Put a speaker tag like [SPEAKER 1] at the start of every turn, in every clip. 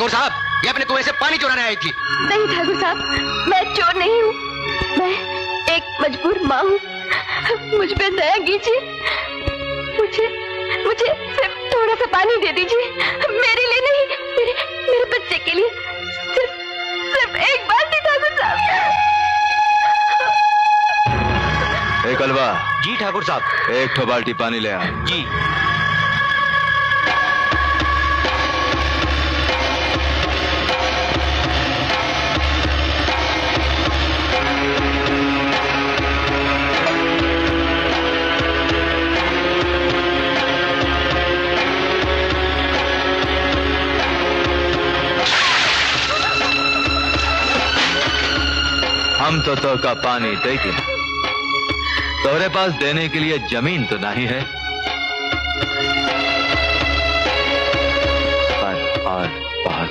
[SPEAKER 1] ठाकुर साहब, ये अपने कुएं से पानी चुराने आई थी।
[SPEAKER 2] नहीं ठाकुर साहब, मैं चोर नहीं हूँ। मैं एक मजबूर माँ हूँ। मुझ पे दया कीजिए। मुझे सिर्फ थोड़ा सा पानी दे दीजिए। मेरे लिए नहीं, मेरे बच्चे के लिए। सिर्फ एक बाल्टी ठाकुर साहब।
[SPEAKER 3] एक अलवा।
[SPEAKER 1] जी ठाकुर साहब।
[SPEAKER 3] एक ठो बाल्टी पानी ले आ।
[SPEAKER 1] जी।
[SPEAKER 3] हम तो का पानी देते हैं, तोरे पास देने के लिए जमीन तो नहीं है। और बहुत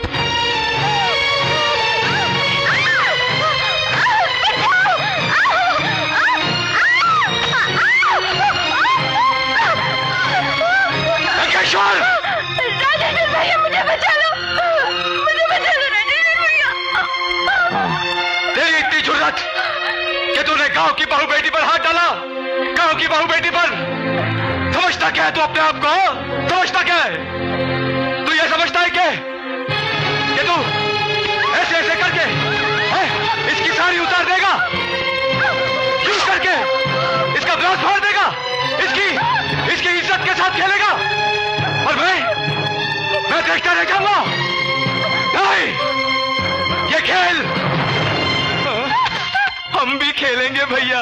[SPEAKER 2] राजेश्वर भैया, मुझे बचा लो, राजेश्वर भैया।
[SPEAKER 3] तेरी इतनी जुर्रत कि तूने गांव की बहू बेटी पर हाथ डाला। गांव की बहू बेटी पर समझता क्या है तू अपने आप को? समझता क्या है तू? ये समझता है कि तू ऐसे ऐसे करके इसकी साड़ी उतार देगा, यूज करके इसका ब्लाउज फाड़ देगा, इसकी इज्जत के साथ खेलेगा और मैं देखता रह जाऊंगा? नहीं, ये खेल हम भी खेलेंगे भैया,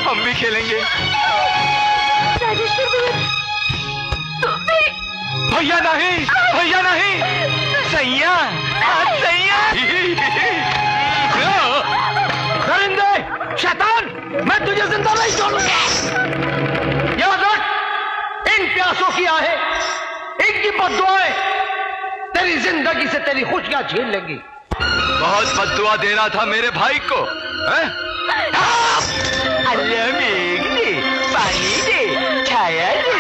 [SPEAKER 3] हम भी खेलेंगे।
[SPEAKER 2] राजेश्वर भैया, तुम भी?
[SPEAKER 3] भैया नहीं, भैया नहीं, सैया, सैया।
[SPEAKER 1] दरिंदे, शैतान, मैं तुझे जिंदा नहीं छोड़ूंगा। याद रख, इन प्यासों की आहें, इनकी बद्दुआएं तेरी जिंदगी से तेरी खुशियां छीन लेंगी।
[SPEAKER 3] बहुत बद्दुआ देना था मेरे भाई को, हैं?
[SPEAKER 1] अल्लाह मेघ दे, पानी दे, छाया दे।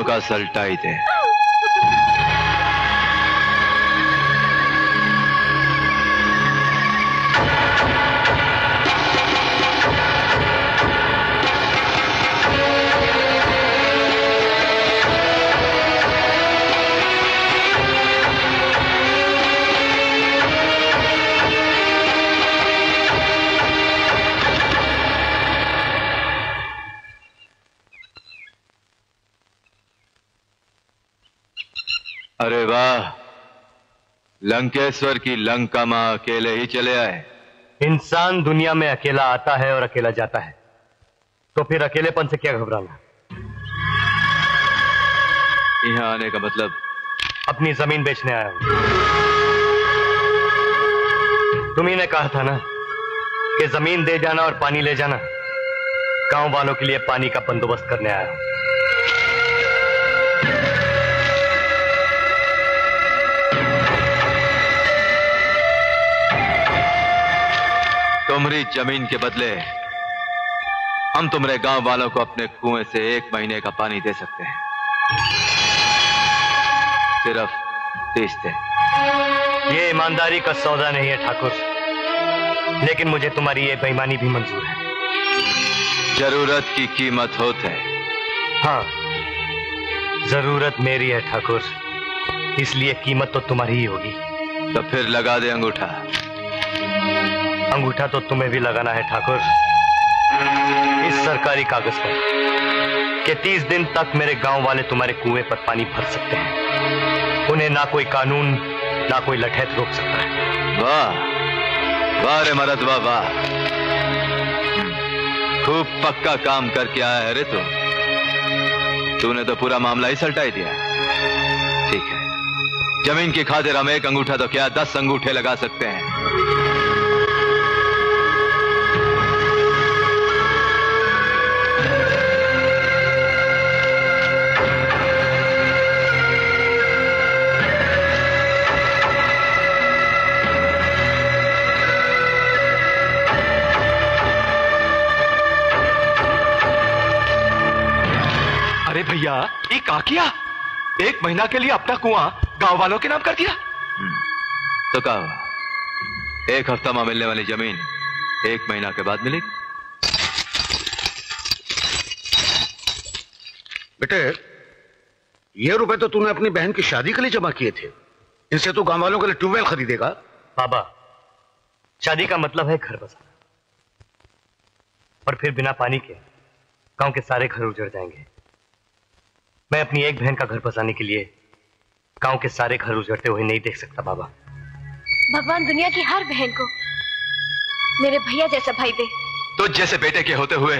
[SPEAKER 3] का सल्टाई थे। अरे वाह, लंकेश्वर की लंका मां अकेले ही चले आए।
[SPEAKER 4] इंसान दुनिया में अकेला आता है और अकेला जाता है, तो फिर अकेलेपन से क्या घबराना।
[SPEAKER 3] यहाँ आने का मतलब?
[SPEAKER 4] अपनी जमीन बेचने आया हूं। तुम्ही ने कहा था ना कि जमीन दे जाना और पानी ले जाना। गांव वालों के लिए पानी का बंदोबस्त करने आया हूं।
[SPEAKER 3] तुम्हारी जमीन के बदले हम तुम्हारे गांव वालों को अपने कुएं से 1 महीने का पानी दे सकते हैं, सिर्फ 30 दिन।
[SPEAKER 4] ये ईमानदारी का सौदा नहीं है ठाकुर, लेकिन मुझे तुम्हारी ये बेईमानी भी मंजूर है।
[SPEAKER 3] जरूरत की कीमत होती है।
[SPEAKER 4] हाँ, जरूरत मेरी है ठाकुर, इसलिए कीमत तो तुम्हारी ही होगी।
[SPEAKER 3] तो फिर लगा दे अंगूठा।
[SPEAKER 4] अंगूठा तो तुम्हें भी लगाना है ठाकुर, इस सरकारी कागज पर कि 30 दिन तक मेरे गांव वाले तुम्हारे कुएं पर पानी भर सकते हैं। उन्हें ना कोई कानून ना कोई लठैत रोक सकता है।
[SPEAKER 3] वाह वाह रे मरद, वाह वाह, खूब पक्का काम करके आया है रे तू। तूने तो पूरा मामला ही सलटा ही दिया। ठीक है, जमीन की खातिर हम एक अंगूठा तो क्या 10 अंगूठे लगा सकते हैं।
[SPEAKER 1] अरे भैया, ये क्या किया? 1 महीना के लिए अपना कुआं गांव वालों के नाम कर दिया।
[SPEAKER 3] तो क्या हुआ? 1 हफ्ता में मिलने वाली जमीन 1 महीना के बाद मिलेगी।
[SPEAKER 5] बेटे, ये रुपए तो तूने अपनी बहन की शादी के लिए जमा किए थे। इनसे तो गांव वालों के लिए ट्यूबवेल खरीदेगा।
[SPEAKER 4] बाबा, शादी का मतलब है घर बसाना, और फिर बिना पानी के गांव के सारे घर उजड़ जाएंगे। मैं अपनी एक बहन का घर बसाने के लिए गांव के सारे घर उजड़ते हुए नहीं देख सकता बाबा।
[SPEAKER 2] भगवान दुनिया की हर बहन को मेरे भैया जैसा भाई दे।
[SPEAKER 3] तो जैसे बेटे के होते हुए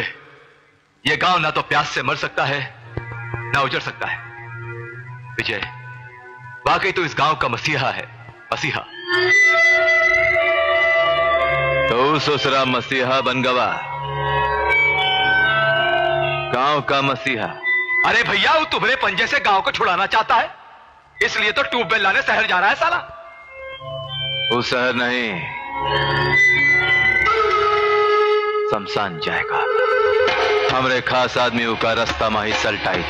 [SPEAKER 3] ये गांव ना तो प्यास से मर सकता है ना उजड़ सकता है। विजय, वाकई तू इस गांव का मसीहा है, मसीहा। तो ससुरा मसीहा बन गवा, गांव का मसीहा।
[SPEAKER 1] अरे भैया, वो तुम्हारे पंजे से गांव को छुड़ाना चाहता है, इसलिए तो ट्यूबवेल लाने शहर जा रहा है साला।
[SPEAKER 3] वो शहर नहीं, शमशान जाएगा। हमरे खास आदमी का रास्ता में ही सलटाई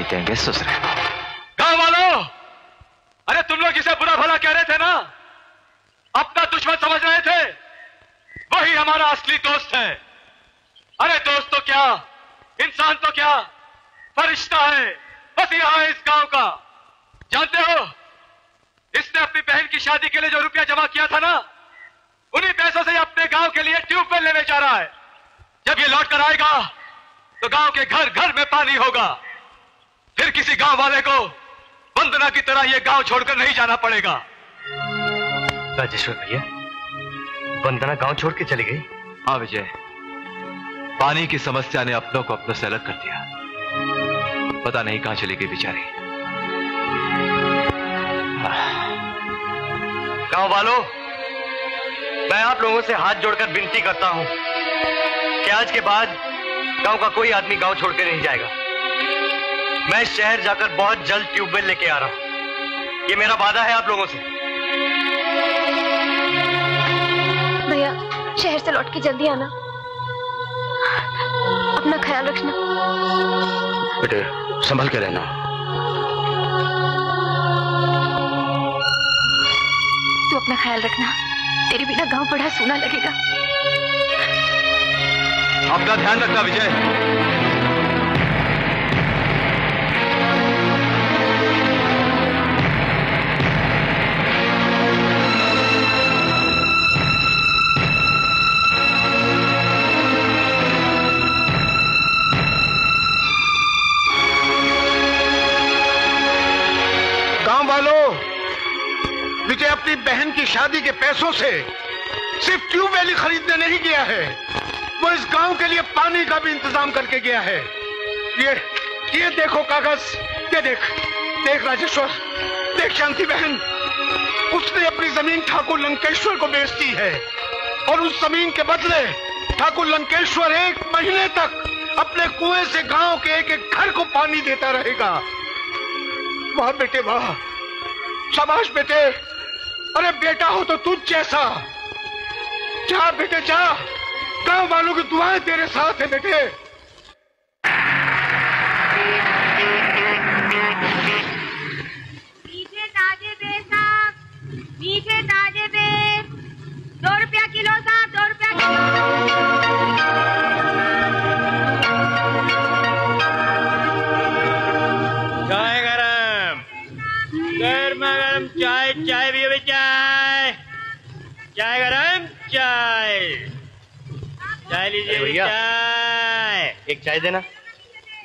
[SPEAKER 3] देंगे ससुरे।
[SPEAKER 1] गांव वालों, अरे तुम लोग इसे बुरा भला कह रहे थे ना, अपना दुश्मन समझ रहे थे, वही हमारा असली दोस्त है। अरे दोस्त तो क्या, इंसान तो क्या, फरिश्ता है, मसीहा है इस गांव का। जानते हो, इसने अपनी बहन की शादी के लिए जो रुपया जमा किया था ना, उन्हीं पैसों से अपने गांव के लिए ट्यूबवेल लेने जा रहा है। जब ये लौट कर आएगा तो गांव के घर घर में पानी होगा। फिर किसी गांव वाले को वंदना की तरह ये गांव छोड़कर नहीं जाना पड़ेगा।
[SPEAKER 4] राजेश्वर भैया, वंदना गांव छोड़ के चली गई?
[SPEAKER 3] हाँ विजय, पानी की समस्या ने अपनों को अपनों से अलग कर दिया। पता नहीं कहां चली गई बेचारी।
[SPEAKER 4] गांव वालों, मैं आप लोगों से हाथ जोड़कर विनती करता हूं कि आज के बाद गांव का कोई आदमी गांव छोड़ के नहीं जाएगा। मैं शहर जाकर बहुत जल्द ट्यूबवेल लेके आ रहा हूं, ये मेरा वादा है आप लोगों से।
[SPEAKER 2] भैया, शहर से लौट के जल्दी आना, अपना ख्याल रखना।
[SPEAKER 5] बेटे, संभल के रहना।
[SPEAKER 2] तू अपना ख्याल रखना, तेरे बिना गांव बड़ा सूना लगेगा।
[SPEAKER 3] अपना ध्यान रखना विजय।
[SPEAKER 5] विजय अपनी बहन की शादी के पैसों से सिर्फ ट्यूबवेल ही खरीदने नहीं गया है, वो इस गांव के लिए पानी का भी इंतजाम करके गया है। ये देखो कागज, ये देख राजेश्वर, देख शांति बहन, उसने अपनी जमीन ठाकुर लंकेश्वर को बेच दी है, और उस जमीन के बदले ठाकुर लंकेश्वर 1 महीने तक अपने कुएं से गांव के एक एक घर को पानी देता रहेगा। वाह बेटे वाह, शाबाश बेटे। अरे बेटा हो तो तुझ जैसा। जा बेटे जा, गांव वालों की दुआएं तेरे साथ है बेटे।
[SPEAKER 6] मीठे ताजे बेर साहब, मीठे ताजे बेर 2 रुपया किलो साहब, 2 रुपया किलो।
[SPEAKER 7] चाय गरम, गर्मा गरम चाय, चाय भी अभी चाय, चाय गरम चाय, चाय लीजिए
[SPEAKER 4] भैया,
[SPEAKER 7] चाय।
[SPEAKER 4] एक चाय देना।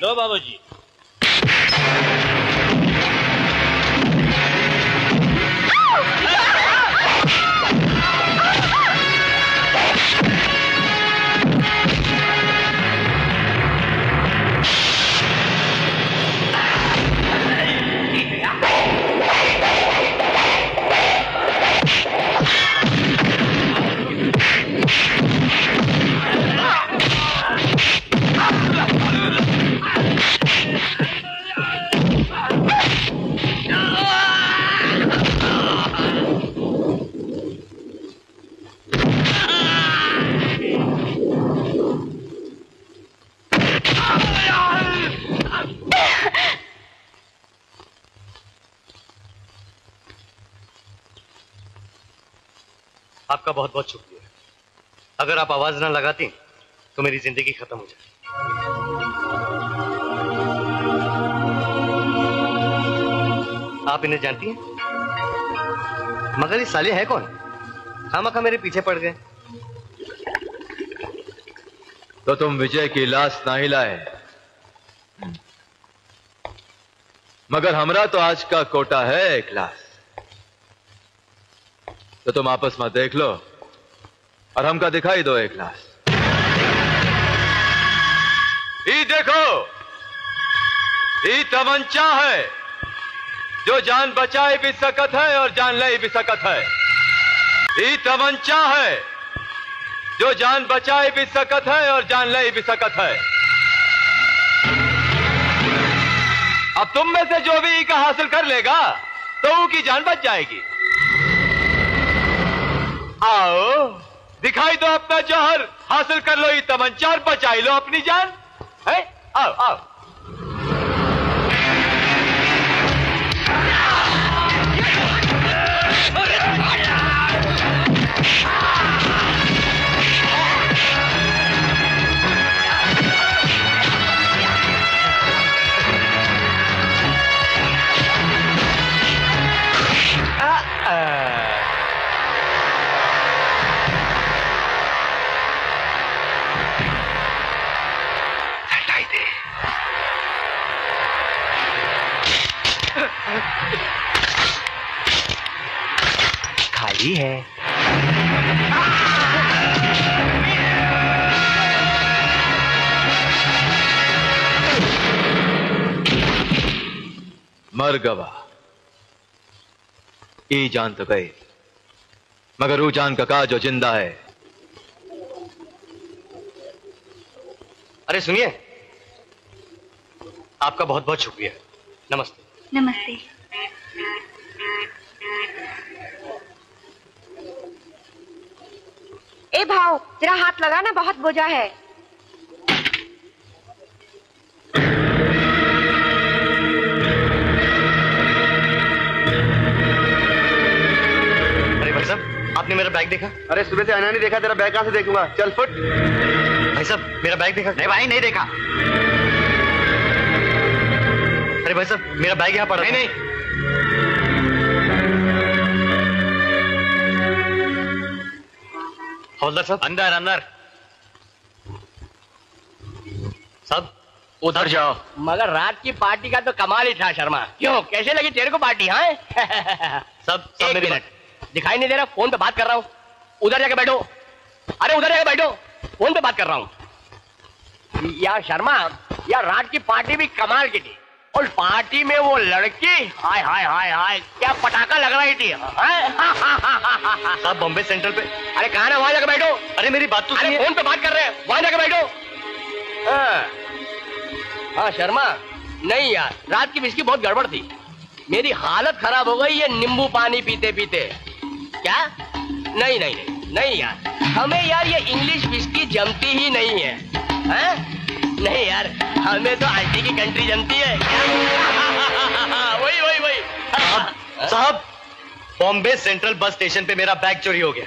[SPEAKER 7] लो बाबूजी।
[SPEAKER 4] आपका बहुत बहुत शुक्रिया। अगर आप आवाज ना लगाती तो मेरी जिंदगी खत्म हो जाती। आप इन्हें जानती हैं? मगर ये साले है कौन? खामखा मेरे पीछे पड़ गए।
[SPEAKER 3] तो तुम विजय की लाश ना ही लाए, मगर हमरा तो आज का कोटा है एक लाश। तो तुम आपस में देख लो और हमका दिखाई दो एक लाश। ये देखो, ये तमंचा है जो जान बचाए भी सकत है और जान ले भी सकत है। ये तमंचा है जो जान बचाए भी सकत है और जान ले भी सकत है। अब तुम में से जो भी का हासिल कर लेगा तो उसकी जान बच जाएगी। आओ दिखाई दो अपना जौहर, हासिल कर लो ये तमंचा और बचाई लो अपनी जान। है? आओ आओ।
[SPEAKER 4] खाली है।
[SPEAKER 3] मर गवा, ई जान तो गई, मगर वो जान का जो जिंदा है।
[SPEAKER 4] अरे सुनिए, आपका बहुत बहुत शुक्रिया। नमस्ते।
[SPEAKER 2] नमस्ते।
[SPEAKER 6] ए भाव, जरा हाथ लगाना, बहुत बोझा है।
[SPEAKER 4] अरे भाई साहब, आपने मेरा बैग देखा?
[SPEAKER 8] अरे सुबह से आना नहीं देखा, तेरा बैग कहां से देखूंगा? चल फुट।
[SPEAKER 4] भाई साहब मेरा बैग देखा?
[SPEAKER 8] नहीं भाई नहीं देखा।
[SPEAKER 4] अरे भाई साहब मेरा बैग यहाँ पड़ा।
[SPEAKER 8] नहीं
[SPEAKER 4] हवलदार साहब।
[SPEAKER 7] अंदर अंदर।
[SPEAKER 4] साहब
[SPEAKER 7] उधर जाओ। मगर रात की पार्टी का तो कमाल ही था शर्मा। क्यों, कैसे लगी तेरे को पार्टी? हाँ
[SPEAKER 4] सब
[SPEAKER 7] एक मिनट, दिखाई नहीं दे रहा? फोन पे बात कर रहा हूँ, उधर जाके बैठो। अरे उधर जाके बैठो, फोन पे बात कर रहा हूँ। यार शर्मा, यार रात की पार्टी भी कमाल की थी, और पार्टी में वो लड़की, हाय हाय हाय हाय, क्या पटाखा लग रही थी।
[SPEAKER 4] साहब बॉम्बे सेंट्रल पे।
[SPEAKER 7] अरे कहाँ ना, वहां जाके बैठो।
[SPEAKER 4] अरे मेरी बात तो
[SPEAKER 7] अरे फोन पे बात कर रहे हैं, वहां जाके बैठो। हाँ शर्मा, नहीं यार, रात की विस्की बहुत गड़बड़ थी, मेरी हालत खराब हो गई ये नींबू पानी पीते पीते। क्या? नहीं नहीं नहीं नहीं यार, हमें यार ये इंग्लिश विस्की जमती ही नहीं है। नहीं यार, हमें तो आंटी की कंट्री जमती है। वही वही वही।
[SPEAKER 4] साहब बॉम्बे सेंट्रल बस स्टेशन पे मेरा बैग चोरी हो गया,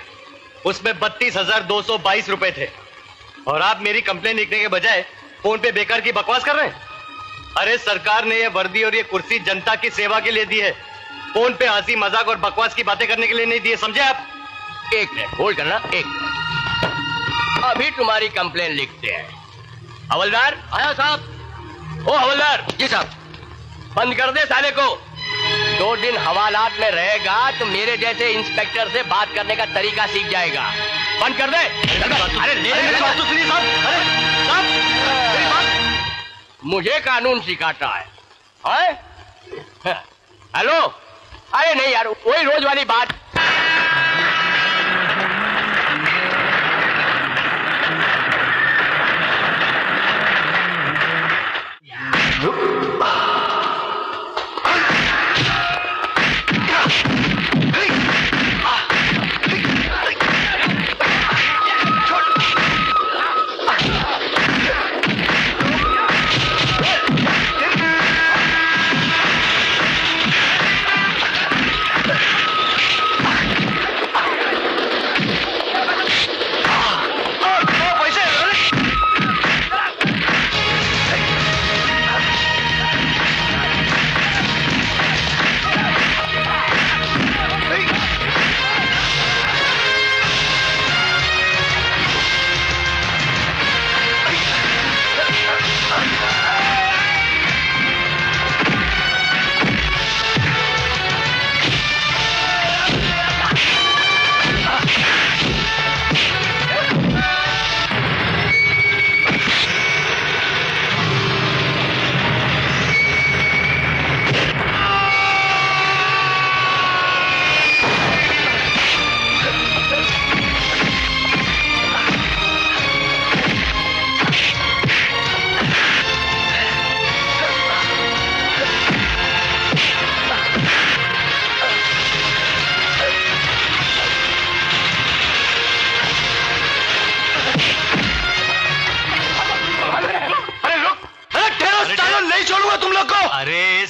[SPEAKER 4] उसमें 32,222 रुपए थे, और आप मेरी कंप्लेन लिखने के बजाय फोन पे बेकार की बकवास कर रहे हैं। अरे सरकार ने ये वर्दी और ये कुर्सी जनता की सेवा के लिए दी है, फोन पे हंसी मजाक और बकवास की बातें करने के लिए नहीं दी है, समझे आप?
[SPEAKER 7] एक मिनट होल्ड करना, एक मिनट, अभी तुम्हारी कंप्लेन लिखते हैं। हवलदार आया साहब। ओ हवलदार जी साहब, बंद कर दे साले को। 2 दिन हवालात में रहेगा तो मेरे जैसे इंस्पेक्टर से बात करने का तरीका सीख जाएगा। बंद कर दे। अरे मेरी बात तो सुनिए साहब। अरे साहब मेरी बात, मुझे कानून सिखाता है? हेलो? अरे नहीं यार, वही रोज वाली बात।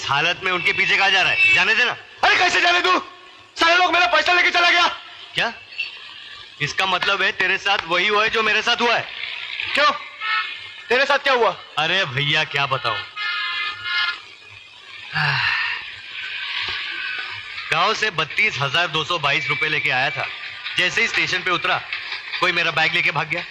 [SPEAKER 4] इस हालत में उनके पीछे कहाँ जा रहा है? जाने देना।
[SPEAKER 3] अरे कैसे जाने दूं? सारे लोग मेरा पैसा लेके चला गया।
[SPEAKER 4] क्या? इसका मतलब है तेरे साथ वही हुआ है जो मेरे साथ हुआ है?
[SPEAKER 3] क्यों? तेरे साथ क्या हुआ?
[SPEAKER 4] अरे भैया क्या बताऊं, गांव से 32,222 रुपए लेके आया था। जैसे ही स्टेशन पे उतरा कोई मेरा बैग लेके भाग गया।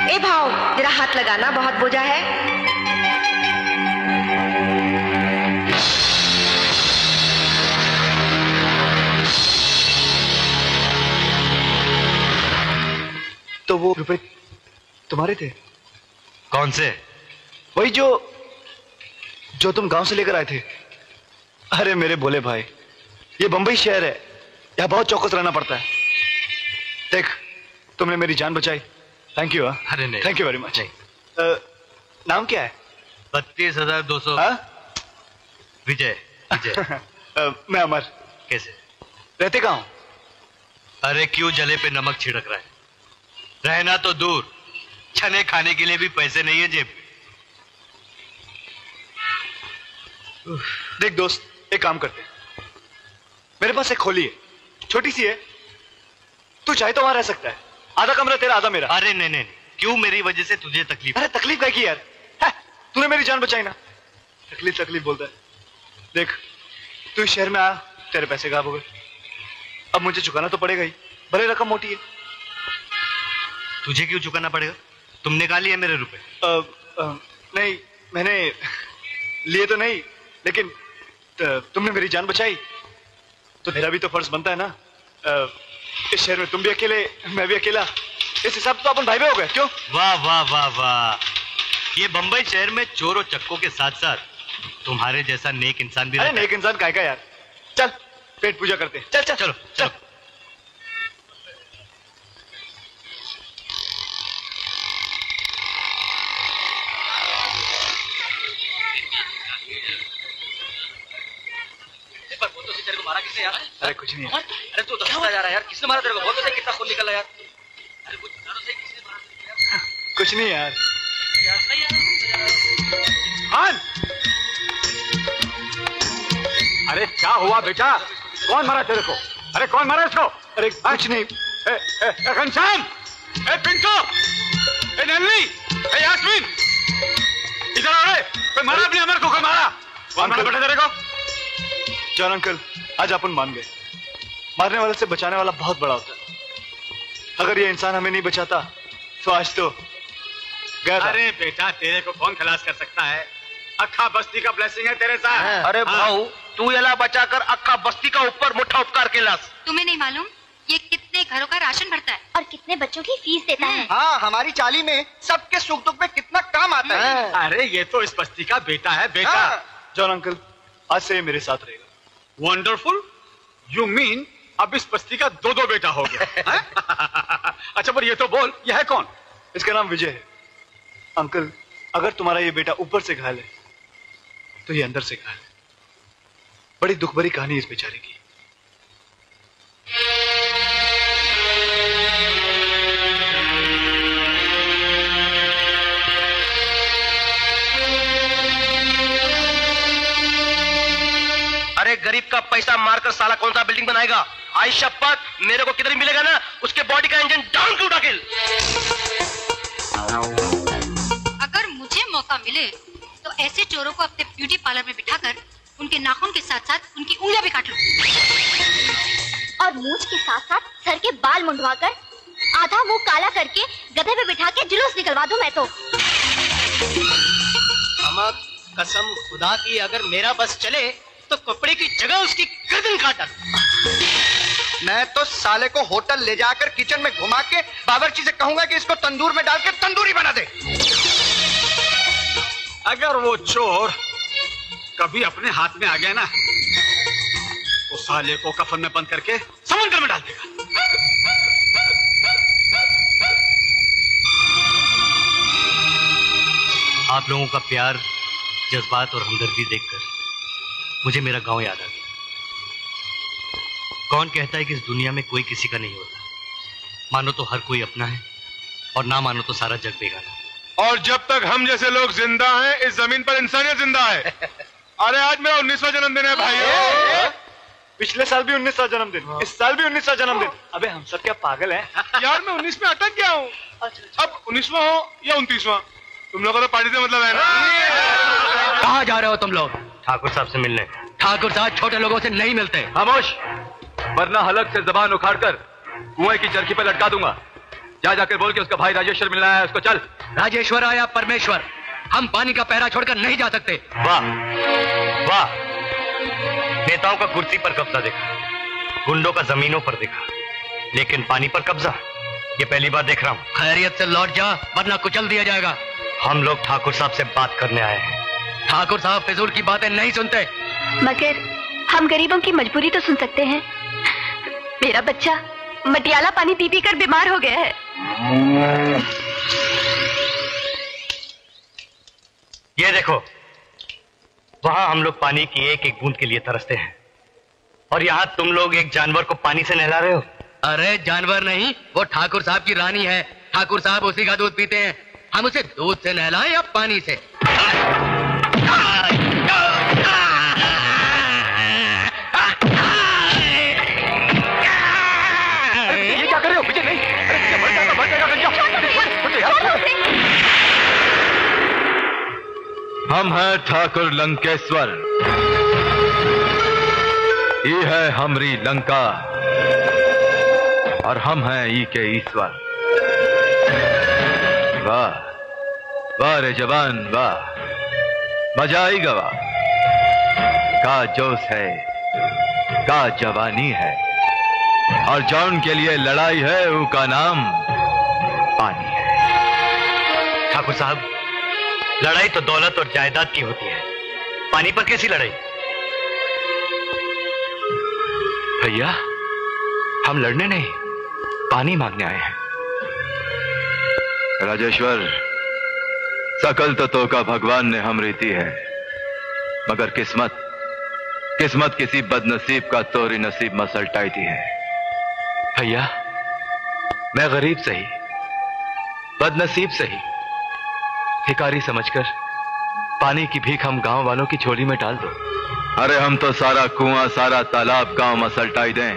[SPEAKER 9] ए भाव, जरा हाथ लगाना, बहुत बोझा है।
[SPEAKER 3] तो वो रुपए तुम्हारे थे?
[SPEAKER 4] कौन से?
[SPEAKER 3] वही जो तुम गांव से लेकर आए थे। अरे मेरे भोले भाई, ये बंबई शहर है, यहाँ बहुत चौकस रहना पड़ता है। देख, तुमने मेरी जान बचाई, थैंक यू।
[SPEAKER 4] अरे नहीं,
[SPEAKER 3] थैंक यू वेरी मच। नाम क्या है?
[SPEAKER 4] 32,200। विजय। विजय।
[SPEAKER 3] मैं अमर।
[SPEAKER 4] कैसे?
[SPEAKER 3] रहते कहाँ हो?
[SPEAKER 4] अरे क्यों जले पे नमक छिड़क रहा है? रहना तो दूर, छने खाने के लिए भी पैसे नहीं है जेब में।
[SPEAKER 3] देख दोस्त, एक काम करते हैं, मेरे पास एक खोली है, छोटी सी है, तू चाहे तो वहां रह सकता है। आधा कमरा तेरा, आधा मेरा।
[SPEAKER 4] अरे नहीं नहीं, क्यों मेरी वजह से तुझे तकलीफ?
[SPEAKER 3] अरे तकलीफ क्या की यार, तूने मेरी जान बचाई ना, तकलीफ तकलीफ बोलता है। देख, तू इस शहर में आया, तेरे पैसे गायब हो गए, अब मुझे चुकाना तो पड़ेगा ही, भले रकम मोटी है।
[SPEAKER 4] तुझे क्यों चुकाना पड़ेगा? तुमने कहा लिए मेरे रुपए?
[SPEAKER 3] नहीं, मैंने लिए तो नहीं, लेकिन तुमने मेरी जान बचाई तो मेरा भी तो फर्ज बनता है ना। इस शहर में तुम भी अकेले, मैं भी अकेला, इस हिसाब से तो अपन भाई भाई हो गए। क्यों?
[SPEAKER 4] वाह वाह वाह वाह, ये बंबई शहर में चोर और चक्कों के साथ साथ तुम्हारे जैसा नेक इंसान भी।
[SPEAKER 3] अरे नेक इंसान काय का यार, चल पेट पूजा करते हैं। चल चल
[SPEAKER 4] चलो चलो।
[SPEAKER 7] तेरे को मारा किसने यार?
[SPEAKER 3] अरे कुछ नहीं।
[SPEAKER 7] अरे तू दस जा रहा है यार, किसने मारा तेरे को? बहुत सही, कितना खून निकला यार। अरे कुछ बता दो सही, किसने मारा?
[SPEAKER 3] कुछ नहीं यार।
[SPEAKER 5] खान, अरे क्या हुआ बेटा? कौन मारा तेरे को? अरे कौन मारा इसको?
[SPEAKER 3] अरे कुछ नहीं।
[SPEAKER 5] घनश्याम, पिंटू, नन्नी, यास्मीन, इधर आ रहे। कोई मारा अपने अमर को? कोई मारा? कौन मारा बेटा तेरे को?
[SPEAKER 3] जॉन अंकल, आज अपन मान गए, मारने वाले से बचाने वाला बहुत बड़ा होता है। अगर ये इंसान हमें नहीं बचाता तो आज तो गया था।
[SPEAKER 5] अरे बेटा, तेरे को कौन खलास कर सकता है? अक्खा बस्ती का ब्लेसिंग है तेरे साथ।
[SPEAKER 7] अरे भाऊ, तू एला बचाकर अक्खा बस्ती का ऊपर मुठा उपकार के लास।
[SPEAKER 6] तुम्हें नहीं मालूम ये कितने घरों का राशन भरता है और कितने बच्चों की फीस देता है।
[SPEAKER 7] हाँ, हमारी चाली में सबके सुख दुख में कितना काम आता है।
[SPEAKER 5] अरे ये तो इस बस्ती का बेटा है बेटा।
[SPEAKER 3] जॉन अंकल, आज से ये मेरे साथ रहेगा।
[SPEAKER 5] वंडरफुल, यू मीन अब इस बस्ती का दो दो बेटा हो गया। अच्छा पर ये तो बोल, यह है कौन?
[SPEAKER 3] इसका नाम विजय है। अंकल, अगर तुम्हारा ये बेटा ऊपर से घायल है तो ये अंदर से घायल है। बड़ी दुख भरी कहानी इस बेचारे की।
[SPEAKER 7] अरे गरीब का पैसा मारकर साला कौन सा बिल्डिंग बनाएगा? आई शपथ, मेरे को किधर मिलेगा ना, उसके बॉडी का इंजन डाउन टू डाकिल।
[SPEAKER 6] अगर मुझे मौका मिले तो ऐसे चोरों को अपने ब्यूटी पार्लर में बिठाकर उनके नाखून के साथ साथ उनकी उंगलियां भी काट लूं और मूंछ के साथ साथ सर के बाल मुंडवाकर आधा मुंह काला करके गधे पे बिठा के जुलूस निकलवा दूं मैं तो।
[SPEAKER 7] कसम खुदा की, अगर मेरा बस चले तो कपड़े की जगह उसकी गर्दन काट डालूं। मैं तो साले को होटल ले जाकर किचन में घुमा के बावर्ची से कहूंगा कि इसको तंदूर में डाल के तंदूरी बना दे।
[SPEAKER 5] अगर वो चोर कभी अपने हाथ में आ गया ना तो साले को कफन में बंद करके समंदर में डाल देगा।
[SPEAKER 4] आप लोगों का प्यार, जज्बात और हमदर्दी देखकर मुझे मेरा गांव याद आ गया। कौन कहता है कि इस दुनिया में कोई किसी का नहीं होता? मानो तो हर कोई अपना है और ना मानो तो सारा जग बेगाना।
[SPEAKER 3] और जब तक हम जैसे लोग जिंदा हैं, इस जमीन पर इंसानियत जिंदा है। अरे आज मेरा 19वां जन्मदिन है भाई।
[SPEAKER 4] पिछले साल भी 19वां जन्मदिन, इस साल भी 19वां जन्मदिन। अबे हम सब क्या पागल हैं?
[SPEAKER 3] यार मैं 19 में अटक गया हूँ। अब 19वां हो या 29वां, तुम लोगों को तो पार्टी से मतलब है ना।
[SPEAKER 7] कहाँ जा रहे हो तुम लोग?
[SPEAKER 4] ठाकुर साहब से मिलने।
[SPEAKER 7] ठाकुर साहब छोटे लोगों से नहीं मिलते।
[SPEAKER 3] खामोश, वरना हलक से जबान उखाड़कर कुएं की चरखी पर लटका दूंगा। जा जाकर बोल के उसका भाई राजेश्वर मिलना है, उसको चल।
[SPEAKER 7] राजेश्वर आया परमेश्वर, हम पानी का पहरा छोड़कर नहीं जा सकते।
[SPEAKER 4] वाह वाह, नेताओं का कुर्सी पर कब्जा देखा, गुंडों का जमीनों पर देखा, लेकिन पानी पर कब्जा ये पहली बार देख रहा हूँ।
[SPEAKER 7] खैरियत से लौट जा वरना कुचल दिया जाएगा।
[SPEAKER 4] हम लोग ठाकुर साहब से बात करने आए हैं।
[SPEAKER 7] ठाकुर साहब फिजूल की बातें नहीं सुनते।
[SPEAKER 2] मगर हम गरीबों की मजबूरी तो सुन सकते हैं। मेरा बच्चा मटियाला पानी पी पी कर बीमार हो गया है।
[SPEAKER 4] ये देखो, वहां हम लोग पानी की एक एक बूंद के लिए तरसते हैं और यहाँ तुम लोग एक जानवर को पानी से नहला रहे हो।
[SPEAKER 7] अरे जानवर नहीं, वो ठाकुर साहब की रानी है। ठाकुर साहब उसी का दूध पीते हैं। हम उसे दूध से नहलाएं या पानी से?
[SPEAKER 3] ये क्या कर रहे हो? मुझे नहीं, अरे मर जाएगा। हम हैं ठाकुर लंकेश्वर, ये है हमरी लंका और हम हैं ई के ईश्वर। वाह वाह रे जवान वाह, मजा आएगा वाह। का जोश है, का जवानी है, और जौन के लिए लड़ाई है उसका नाम पानी है।
[SPEAKER 4] ठाकुर साहब, लड़ाई तो दौलत और जायदाद की होती है, पानी पर कैसी लड़ाई?
[SPEAKER 3] भैया हम लड़ने नहीं, पानी मांगने आए हैं। राजेश्वर, सकल तत्वों का भगवान ने हमरी दी है, मगर किस्मत किसी बदनसीब का तोरी नसीब मसलटाई दी है। भैया मैं गरीब सही, बदनसीब सही, भिखारी समझकर पानी की भीख हम गांव वालों की झोली में डाल दो। अरे हम तो सारा कुआं सारा तालाब गांव मसलटाई दें,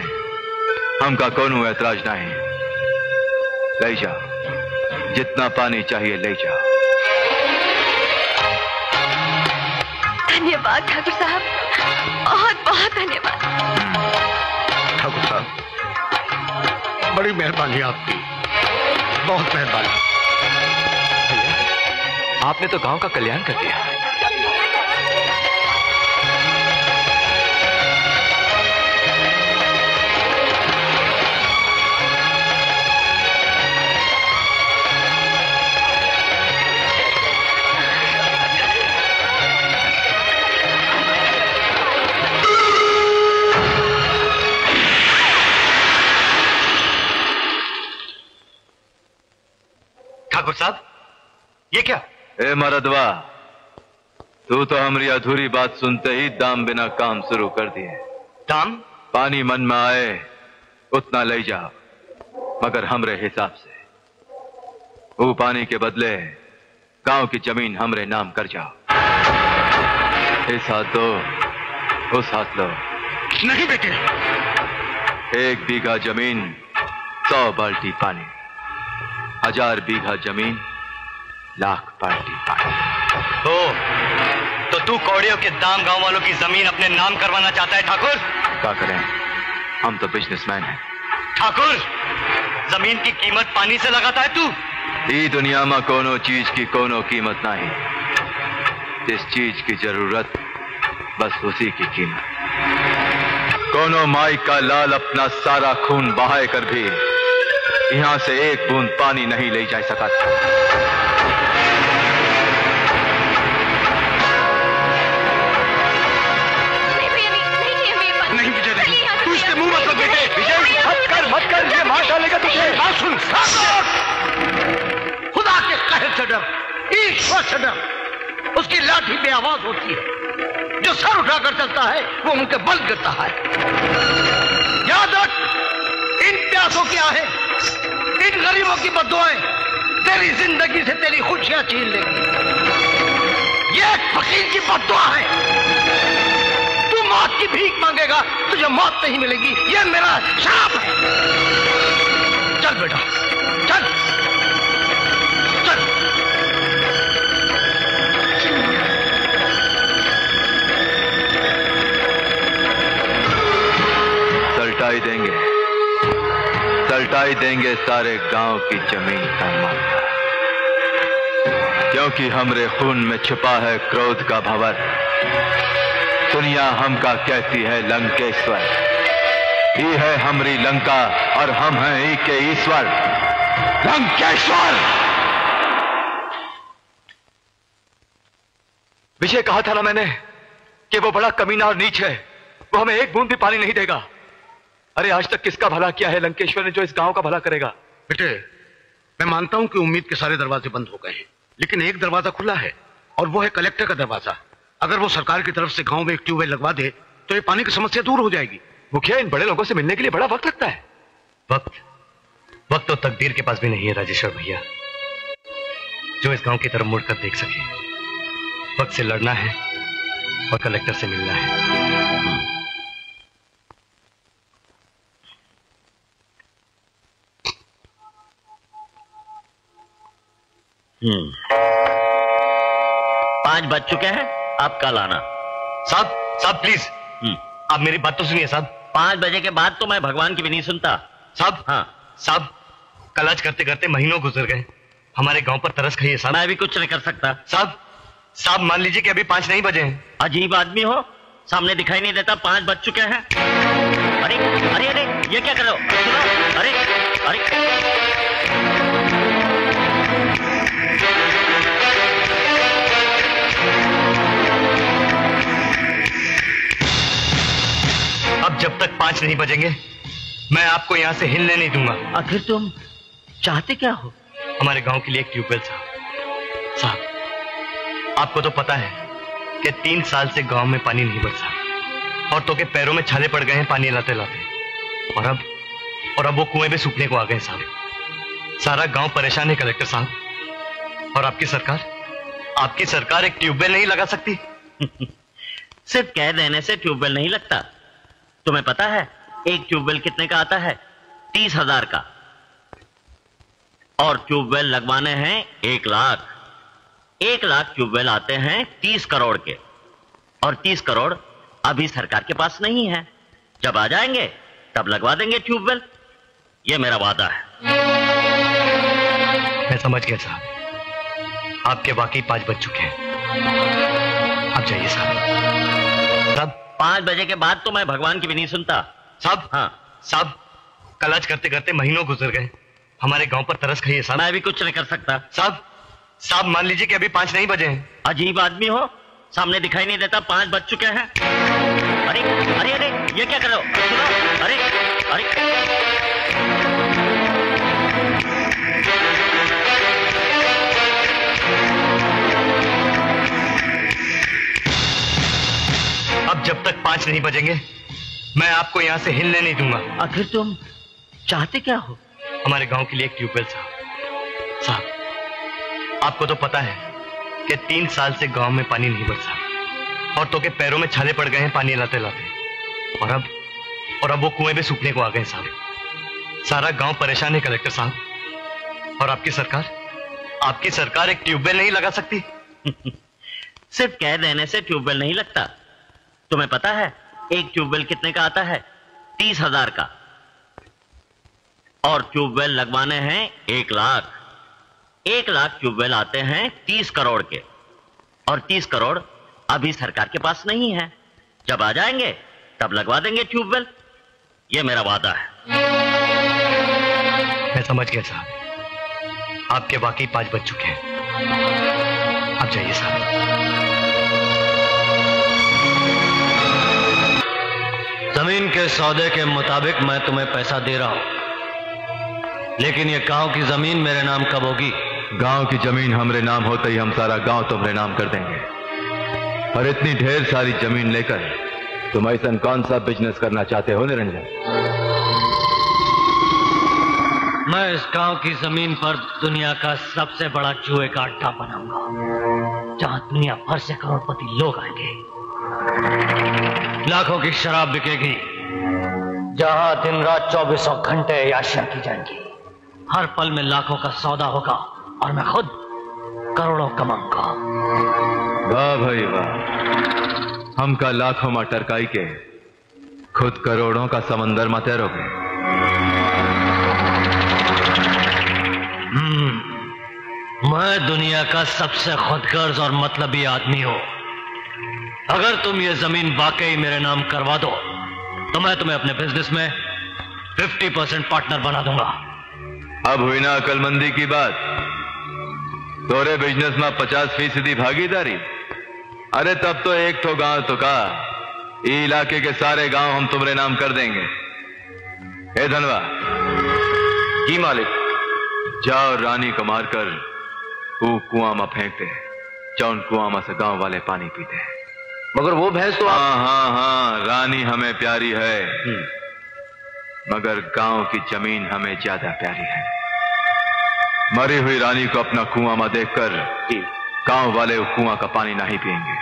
[SPEAKER 3] हमका कोनो ऐतराज नहीं। ले जाओ, जितना पानी चाहिए ले जाओ।
[SPEAKER 2] धन्यवाद ठाकुर साहब, बहुत बहुत धन्यवाद।
[SPEAKER 5] ठाकुर साहब बड़ी मेहरबानी आपकी, बहुत मेहरबानी।
[SPEAKER 3] भैया आपने तो गांव का कल्याण कर दिया।
[SPEAKER 4] ठाकुर साहब, ये क्या?
[SPEAKER 3] ए मरदवा, तू तो हमारी अधूरी बात सुनते ही दाम बिना काम शुरू कर दिए।
[SPEAKER 4] दाम?
[SPEAKER 3] पानी मन में आए उतना ले जाओ, मगर हमरे हिसाब से। वो पानी के बदले गांव की जमीन हमरे नाम कर जाओ। इस हाथ दो, उस हाथ लो।
[SPEAKER 5] नहीं बेटे,
[SPEAKER 3] 1 बीघा जमीन 100 बाल्टी पानी, 1000 बीघा जमीन 1,00,000 बाल्टी पानी।
[SPEAKER 4] तो तू कौड़ियों के दाम गांव वालों की जमीन अपने नाम करवाना चाहता है ठाकुर?
[SPEAKER 3] क्या करें, हम तो बिजनेसमैन हैं।
[SPEAKER 4] ठाकुर, जमीन की कीमत पानी से लगाता है तू?
[SPEAKER 3] ई दुनिया में कोनो चीज की कोनो कीमत नहीं, जिस चीज की जरूरत बस उसी की कीमत। कोनो माई का लाल अपना सारा खून बहाए कर भी यहां से 1 बूंद पानी नहीं ले जा सका।
[SPEAKER 5] नहीं विजय, तू इसके मुंह मत लग बेटे। विजय मत कर, ये मार डालेगा तुझे। सुन, खुदा के कहर से डर, ईश्वर से डर। उसकी लाठी पे आवाज होती है,
[SPEAKER 1] जो सर उठाकर चलता है वो उनके बल गिरता है। याद रख, इन प्यासों की आहें, इन गरीबों की बद्दुआएं तेरी जिंदगी से तेरी खुशियां छीन लेंगी। ये एक फकीर की बद्दुआ है। तू मौत की भीख मांगेगा, तुझे मौत नहीं मिलेगी, ये मेरा श्राप है। चल बेटा, चल चल।
[SPEAKER 10] सल्टाई देंगे सारे गांव की जमीन का मामला, क्योंकि हमरे खून में छिपा है क्रोध का भंवर। दुनिया हमका कहती है लंकेश्वर, ही है हमरी लंका और हम हैं ही के ईश्वर। लंकेश्वर।
[SPEAKER 3] विजय कहा था ना मैंने कि वो बड़ा कमीना और नीच है, वो हमें एक बूंद भी पानी नहीं देगा। अरे आज तक किसका भला किया है लंकेश्वर ने जो इस गांव का भला करेगा?
[SPEAKER 5] बेटे, मैं मानता हूं कि उम्मीद के सारे दरवाजे बंद हो गए हैं, लेकिन एक दरवाजा खुला है और वो है कलेक्टर का दरवाजा। अगर वो सरकार की तरफ से गांव में एक ट्यूबवेल लगवा दे तो ये पानी की समस्या दूर हो जाएगी।
[SPEAKER 3] मुखिया, इन बड़े लोगों से मिलने के लिए बड़ा वक्त लगता है।
[SPEAKER 4] वक्त तो तकदीर के पास भी नहीं है राजेश्वर भैया, जो इस गांव की तरफ मुड़कर देख सके। वक्त से लड़ना है और कलेक्टर से मिलना है।
[SPEAKER 11] पांच बज चुके हैं, आप कल आना।
[SPEAKER 4] साहब प्लीज, आप मेरी बात तो सुनिए साहब।
[SPEAKER 11] 5 बजे के बाद तो मैं भगवान की भी नहीं सुनता।
[SPEAKER 4] साहब, हाँ साहब, कल आज करते करते महीनों गुजर गए, हमारे गांव पर तरस खाइए साहब।
[SPEAKER 11] मैं भी कुछ नहीं कर सकता।
[SPEAKER 4] साहब मान लीजिए कि अभी 5 नहीं बजे हैं।
[SPEAKER 11] अजीब आदमी हो, सामने दिखाई नहीं देता 5 बज चुके हैं। अरे अरे अरे, ये क्या कर रहे हो? अरे अरे,
[SPEAKER 4] अब जब तक 5 नहीं बजेंगे मैं आपको यहां से हिलने नहीं दूंगा।
[SPEAKER 11] आखिर तुम चाहते क्या हो?
[SPEAKER 4] हमारे गांव के लिए एक ट्यूबवेल साहब, आपको तो पता है कि 3 साल से गांव में पानी नहीं बरसा, औरतों के पैरों में छाले पड़ गए हैं पानी लाते लाते, और अब वो कुएं भी सूखने को आ गए साहब। सारा गांव परेशान है कलेक्टर साहब, और आपकी सरकार एक ट्यूबवेल नहीं लगा सकती।
[SPEAKER 11] सिर्फ कह देने से ट्यूबवेल नहीं लगता। तुम्हें पता है एक ट्यूबवेल कितने का आता है? 30,000 का, और ट्यूबवेल लगवाने हैं 1 लाख। 1 लाख ट्यूबवेल आते हैं 30 करोड़ के, और 30 करोड़ अभी सरकार के पास नहीं है। जब आ जाएंगे तब लगवा देंगे ट्यूबवेल, ये मेरा वादा है।
[SPEAKER 4] मैं समझ गया साहब, आपके वाकई 5 बज चुके हैं, आप जाइए साहब।
[SPEAKER 11] 5 बजे के बाद तो मैं भगवान की भी नहीं सुनता।
[SPEAKER 4] साहब, कल आज करते करते महीनों गुजर गए, हमारे गांव पर तरस खाइए साहब।
[SPEAKER 11] मैं भी कुछ नहीं कर सकता।
[SPEAKER 4] साहब मान लीजिए कि अभी 5 नहीं बजे हैं।
[SPEAKER 11] अजीब आदमी हो, सामने दिखाई नहीं देता 5 बज चुके हैं। अरे अरे अरे, ये क्या कर रहे हो? अरे अरे,
[SPEAKER 4] अब जब तक 5 नहीं बजेंगे मैं आपको यहां से हिलने नहीं दूंगा।
[SPEAKER 11] आखिर तुम चाहते क्या हो?
[SPEAKER 4] हमारे गांव के लिए एक ट्यूबवेल साहब, आपको तो पता है कि 3 साल से गांव में पानी नहीं बरसा, औरतों के पैरों में छाले पड़ गए हैं पानी लाते लाते, और अब वो कुएं भी सूखने को आ गए साहब। सारा गांव परेशान है कलेक्टर साहब, और आपकी सरकार एक ट्यूबवेल नहीं लगा सकती।
[SPEAKER 11] सिर्फ कह देने से ट्यूबवेल नहीं लगता। तुम्हें पता है एक ट्यूबवेल कितने का आता है? 30,000 का, और ट्यूबवेल लगवाने हैं 1 लाख। 1 लाख ट्यूबवेल आते हैं 30 करोड़ के, और 30 करोड़ अभी सरकार के पास नहीं है। जब आ जाएंगे तब लगवा देंगे ट्यूबवेल, ये मेरा वादा है।
[SPEAKER 4] मैं समझ गया साहब, आपके वाकई 5 बज चुके हैं, आप जाइए साहब।
[SPEAKER 1] जमीन के सौदे के मुताबिक मैं तुम्हें पैसा दे रहा हूं, लेकिन ये गांव की जमीन मेरे नाम कब होगी?
[SPEAKER 10] गांव की जमीन हमरे नाम होते ही हम सारा गांव तुम्हारे नाम कर देंगे। और इतनी ढेर सारी जमीन लेकर तुम ऐसा कौन सा बिजनेस करना चाहते हो निरंजन?
[SPEAKER 1] मैं इस गांव की जमीन पर दुनिया का सबसे बड़ा जुए का अड्डा बनाऊंगा, जहां दुनिया भर से करोड़पति लोग आएंगे। लाखों की शराब बिकेगी, जहां दिन रात 24 घंटे याशियां की जाएंगी। हर पल में लाखों का सौदा होगा और मैं खुद करोड़ों कमाऊंगा।
[SPEAKER 10] वाह भाई वाह, हमका लाखों में टरकाई के खुद करोड़ों का समंदर में तैरोगे।
[SPEAKER 1] मैं दुनिया का सबसे खुदगर्ज और मतलबी आदमी हूं। अगर तुम ये जमीन वाकई मेरे नाम करवा दो तो मैं तुम्हें अपने बिजनेस में 50% पार्टनर बना दूंगा।
[SPEAKER 10] अब हुई ना अकलमंदी की बात? तोरे बिजनेस में 50% भागीदारी? अरे तब तो एक तो गांव तो का इलाके के सारे गांव हम तुम्हारे नाम कर देंगे। ए धनवा।
[SPEAKER 4] जी मालिक।
[SPEAKER 10] जाओ रानी को मारकर वो कुआं में फेंकते हैं, जौन कुआं में से गांव वाले पानी पीते हैं।
[SPEAKER 4] मगर वो भैंस तो
[SPEAKER 10] हाँ, रानी हमें प्यारी है, मगर गांव की जमीन हमें ज्यादा प्यारी है। मरी हुई रानी को अपना कुआं में देखकर गांव वाले वो कुआं का पानी नहीं पिएंगे।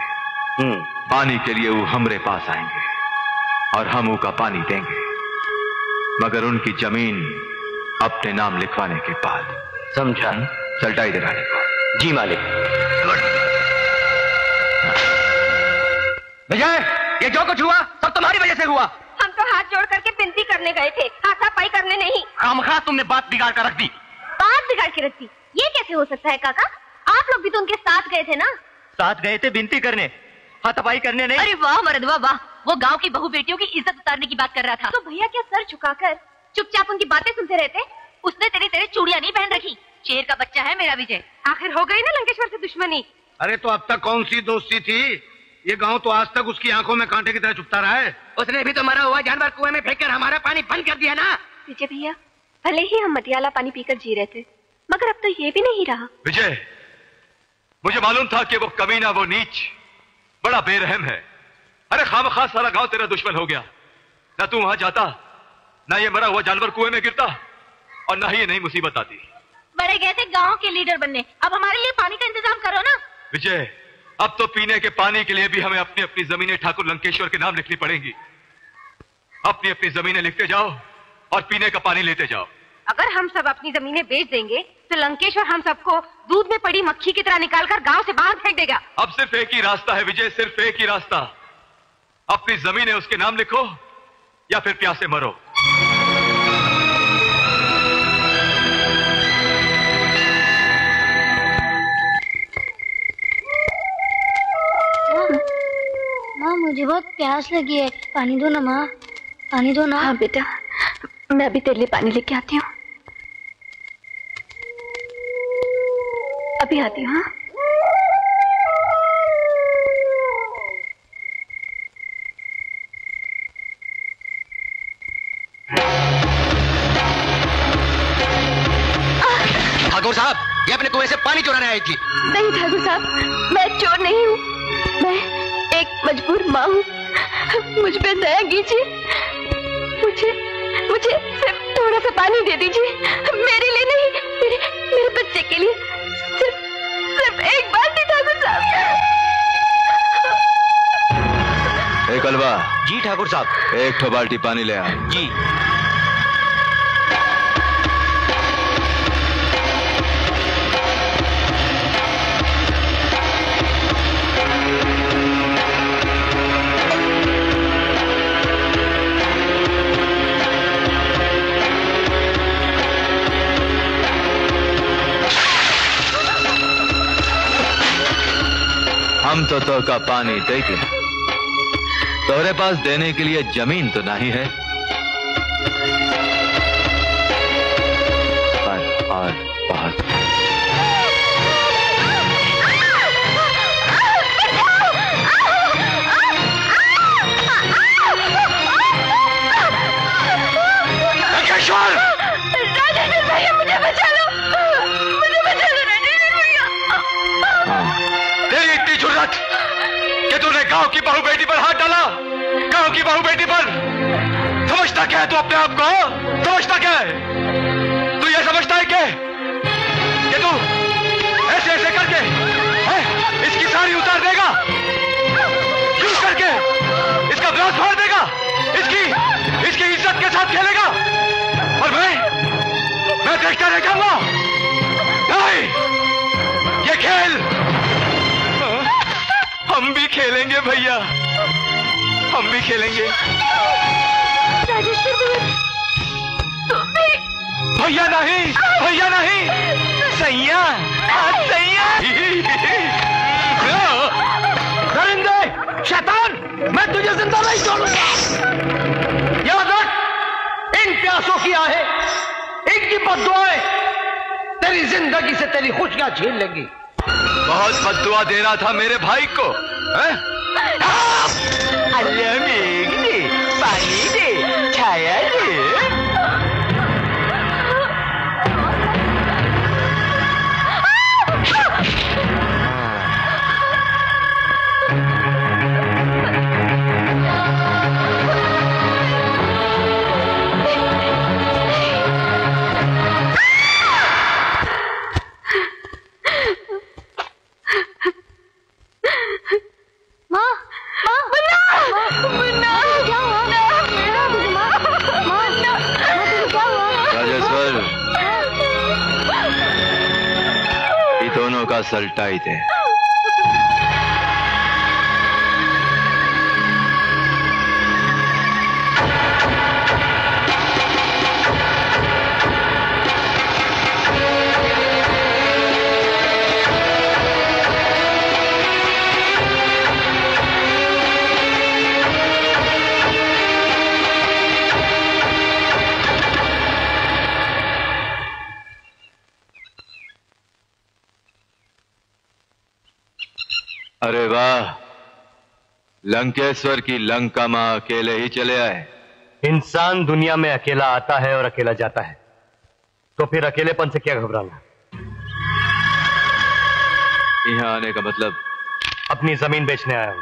[SPEAKER 10] पानी के लिए वो हमरे पास आएंगे और हम वो का पानी देंगे, मगर उनकी जमीन अपने नाम लिखवाने के बाद।
[SPEAKER 4] समझा?
[SPEAKER 10] चलटाई दे रानी को।
[SPEAKER 4] जी मालिक।
[SPEAKER 7] विजय, ये जो कुछ हुआ सब तुम्हारी वजह से हुआ।
[SPEAKER 2] हम तो हाथ जोड़ करके विनती करने गए थे, हाथापाई करने नहीं।
[SPEAKER 7] खामखा तुमने बात बिगाड़ कर रख दी।
[SPEAKER 2] बात बिगाड़ के रख दी? ये कैसे हो सकता है काका? आप लोग भी तो उनके साथ गए थे ना?
[SPEAKER 4] साथ गए थे विनती करने, हाथापाई करने नहीं।
[SPEAKER 2] अरे वाह मरदवा वाह, वो गांव की बहू बेटियों की इज्जत उतारने की बात कर रहा था। तो भैया क्या सर झुकाकर चुपचाप उनकी बातें सुनते रहते? उसने तेरी चूड़ियां नहीं पहन रखी। शेर का बच्चा है मेरा विजय। आखिर हो गई ना लंकेश्वर से दुश्मनी।
[SPEAKER 5] अरे तो अब तक कौन सी दोस्ती थी? ये गांव तो आज तक उसकी आंखों में कांटे की तरह चुभता रहा है।
[SPEAKER 7] उसने भी तो मरा हुआ जानवर कुएं में फेंक कर हमारा पानी बंद कर दिया ना।
[SPEAKER 2] विजय भैया, भले ही हम मटियाला पानी पीकर जी रहे थे, मगर अब तो ये भी नहीं रहा।
[SPEAKER 3] विजय, मुझे मालूम था कि वो कमीना, वो नीच बड़ा बेरहम है। अरे खामखा सारा गांव तेरा दुश्मन हो गया। ना तू वहां जाता, ना ये मरा हुआ जानवर कुएं में गिरता, और ना ही ये नई मुसीबत आती।
[SPEAKER 2] बड़े गए थे गांव के लीडर बनने, अब हमारे लिए पानी का इंतजाम करो ना।
[SPEAKER 3] विजय, अब तो पीने के पानी के लिए भी हमें अपनी अपनी जमीनें ठाकुर लंकेश्वर के नाम लिखनी पड़ेंगी। अपनी अपनी जमीनें लिखते जाओ और पीने का पानी लेते जाओ।
[SPEAKER 2] अगर हम सब अपनी जमीनें बेच देंगे तो लंकेश्वर हम सबको दूध में पड़ी मक्खी की तरह निकालकर गांव से बाहर फेंक देगा।
[SPEAKER 3] अब सिर्फ एक ही रास्ता है विजय, सिर्फ एक ही रास्ता। अपनी जमीनें उसके नाम लिखो या फिर प्यासे मरो।
[SPEAKER 12] माँ, मुझे बहुत प्यास लगी है, पानी दो ना माँ, पानी दो ना।
[SPEAKER 2] हाँ बेटा, मैं अभी तेरे लिए पानी लेके आती हूँ। अभी आती हूँ। हाँ
[SPEAKER 7] ठाकुर साहब, ये अपने कुएं से पानी चुराने आई थी।
[SPEAKER 2] नहीं ठाकुर साहब, मैं चोर नहीं हूँ, मैं एक मजबूर माँ हूँ। मुझ पे दया कीजिए, मुझे सिर्फ थोड़ा सा पानी दे दीजिए। मेरे लिए नहीं, मेरे बच्चे के लिए। सिर्फ एक बाल्टी ठाकुर साहब।
[SPEAKER 10] एक अलवा।
[SPEAKER 4] जी ठाकुर साहब।
[SPEAKER 10] एक ठो बाल्टी पानी ले आ।
[SPEAKER 4] जी।
[SPEAKER 10] हम तो का पानी देंगे, तोरे पास देने के लिए जमीन तो नहीं है। और बहुत
[SPEAKER 3] लंकेश्वर!
[SPEAKER 2] राजेंद्र भैया, मुझे बचा लो, मुझे बचा लो राजेंद्र भैया।
[SPEAKER 3] तेरी इतनी जुर्रत कि गांव की बहू बेटी पर हाथ डाला, गांव की बहू बेटी पर। समझता क्या है तू अपने आप को? समझता क्या है तू? ये समझता है कि तू ऐसे ऐसे करके इसकी साड़ी उतार देगा, यूं करके इसका ब्लाउज फाड़ देगा, इसकी इज्जत के साथ खेलेगा और मैं देखता रह जाऊंगा? नहीं, ये खेल हम भी खेलेंगे भैया, हम भी खेलेंगे। भैया नहीं, भैया नहीं, सैया, सैया।
[SPEAKER 1] दरिंदे, शैतान, मैं तुझे जिंदा नहीं छोड़ूंगा। याद रख, इन प्यासों की आहे, इनकी बद्दुआएं तेरी जिंदगी से तेरी खुशियां छीन लेंगी।
[SPEAKER 3] बहुत बद्दुआ दे रहा था मेरे भाई को,
[SPEAKER 13] अल्लाह मेघ दे, पानी दे, छाया दे।
[SPEAKER 10] का सल्टाई थे। अरे वाह, लंकेश्वर की लंका में अकेले ही चले आए।
[SPEAKER 4] इंसान दुनिया में अकेला आता है और अकेला जाता है, तो फिर अकेलेपन से क्या घबराना।
[SPEAKER 10] यहाँ आने का मतलब?
[SPEAKER 4] अपनी जमीन बेचने आया हूं।